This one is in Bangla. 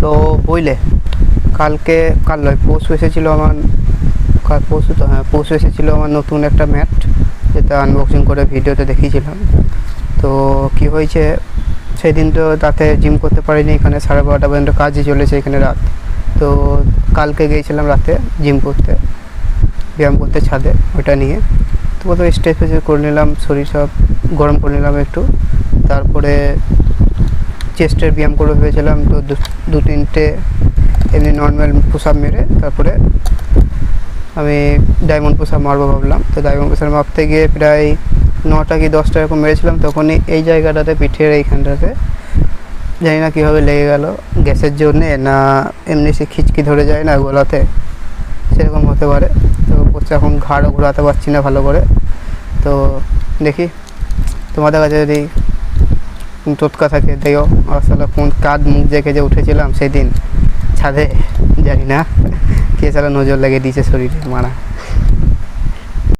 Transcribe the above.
তো বুঝলে কাল নয় পরশু এসেছিলো আমার, পরশু এসেছিলো আমার নতুন একটা ম্যাট, যেটা আনবক্সিং করে ভিডিওতে দেখিয়েছিলাম। তো কি হয়েছে, সেদিন তো রাতে জিম করতে পারিনি, এখানে 12:30 পর্যন্ত কাজই চলেছে এখানে রাত। তো কালকে গিয়েছিলাম রাতে জিম করতে, ব্যায়াম করতে ছাদে, ওটা নিয়ে। তো প্রথমে স্ট্রেচ করে নিলাম, শরীর সব গরম করে নিলাম একটু, তারপরে চেস্টের ব্যায়াম করে ভেবেছিলাম। তো 2-3টে এমনি নর্মাল পুশ আপ মেরে তারপরে আমি ডায়মন্ড পুশ আপ মারবো ভাবলাম। তো ডায়মন্ড পুশ আপ মারতে গিয়ে প্রায় 9টা কি 10টা এরকম মেরেছিলাম। তখনই এই জায়গাটাতে, পিঠের এইখানটাতে জানি না কীভাবে লেগে গেল, গ্যাসের জন্যে না এমনি সে খিচকি ধরে যায় না গলাতে, সেরকম হতে পারে। তো এখন ঘাড়ও ঘোরাতে পারছি না ভালো করে। তো দেখি তোমাদের কাছে যদি টোটকা থাকে দিও। আসলে কোন কাঁধ মুখ দেখে যে উঠেছিলাম সেদিন ছাদে, জানি না কে সারা নজর লেগে দিয়েছে শরীরে মারা।